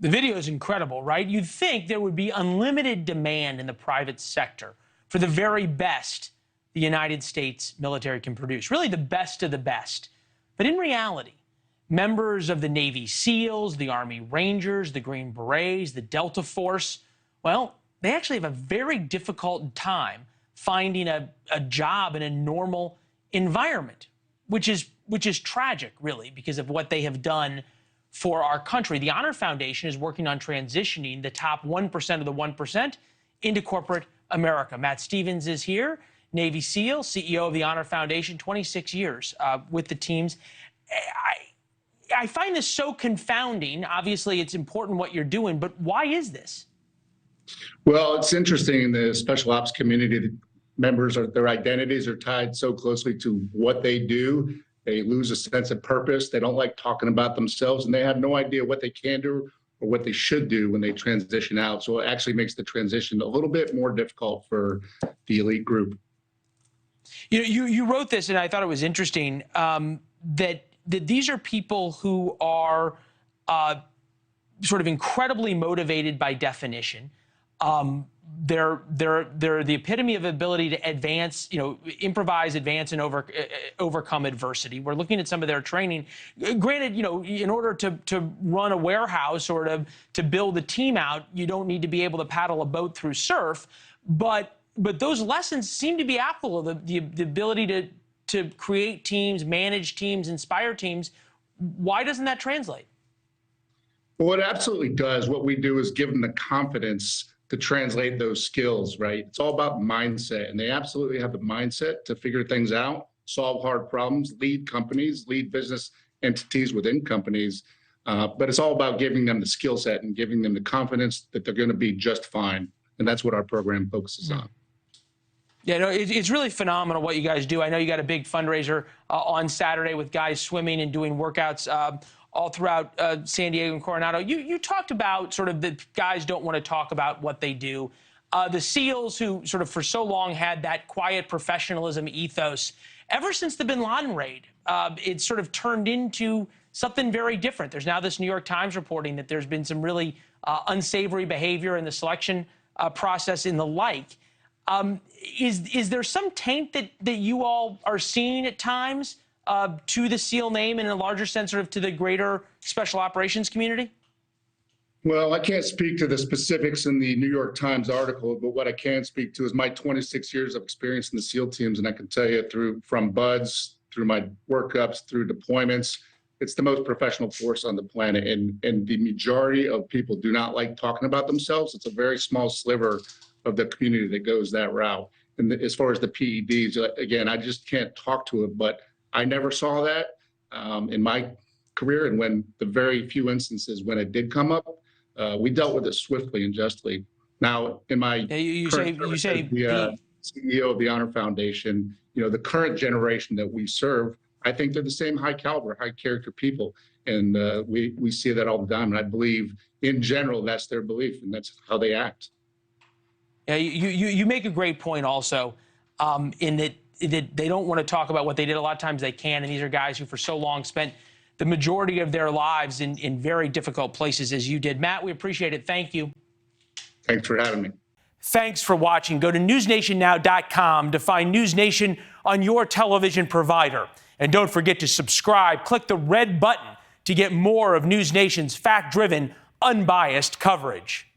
The video is incredible, right? You'd think there would be unlimited demand in the private sector for the very best the United States military can produce, really the best of the best. But in reality, members of the Navy SEALs, the Army Rangers, the Green Berets, the Delta Force, well, they actually have a very difficult time finding a job in a normal environment, which is tragic, really, because of what they have done for our country. The Honor Foundation is working on transitioning the top 1% of the 1% into corporate America. Matt Stevens is here, Navy SEAL, CEO of the Honor Foundation, 26 years with the teams. I find this so confounding. Obviously, it's important what you're doing, but why is this? Well, it's interesting in the special ops community, the members, their identities are tied so closely to what they do. They lose a sense of purpose. They don't like talking about themselves, and they have no idea what they can do or what they should do when they transition out. So it actually makes the transition a little bit more difficult for the elite group. You wrote this, and I thought it was interesting that these are people who are sort of incredibly motivated by definition. They're the epitome of ability to advance, improvise, advance, and overcome adversity. We're looking at some of their training. Granted, in order to run a warehouse or to build a team out, you don't need to be able to paddle a boat through surf. But those lessons seem to be applicable. The ability to create teams, manage teams, inspire teams. Why doesn't that translate? Well, it absolutely does. What we do is give them the confidence to translate those skills, right? It's all about mindset, and they absolutely have the mindset to figure things out, solve hard problems, lead companies, lead business entities within companies. But it's all about giving them the skill set and giving them the confidence that they're going to be just fine. And that's what our program focuses on. Yeah, it's really phenomenal what you guys do. I know you got a big fundraiser on Saturday with guys swimming and doing workouts all throughout San Diego and Coronado. You talked about sort of the guys don't want to talk about what they do. The SEALs who sort of for so long had that quiet professionalism ethos, ever since the bin Laden raid, it's sort of turned into something very different. There's now this New York Times reporting that there's been some really unsavory behavior in the selection process and the like. Is there some taint that you all are seeing at times to the SEAL name and in a larger sense sort of to the greater special operations community? Well, I can't speak to the specifics in the New York Times article, but what I can speak to is my 26 years of experience in the SEAL teams. And I can tell you from BUDS, through my workups, through deployments, it's the most professional force on the planet. And the majority of people do not like talking about themselves. It's a very small sliver of the community that goes that route. And as far as the PEDs, again, I just can't talk to it, but I never saw that in my career. And when the very few instances when it did come up, we dealt with it swiftly and justly. Now, in my you say the CEO of the Honor Foundation, the current generation that we serve, I think they're the same high caliber, high character people. And we see that all the time. And I believe in general, that's their belief and that's how they act. Yeah, you make a great point also in that they don't want to talk about what they did. A lot of times they can, and these are guys who for so long spent the majority of their lives in very difficult places as you did. Matt, we appreciate it. Thank you. Thanks for having me. Thanks for watching. Go to newsnationnow.com to find NewsNation on your television provider. And don't forget to subscribe. Click the red button to get more of NewsNation's fact-driven, unbiased coverage.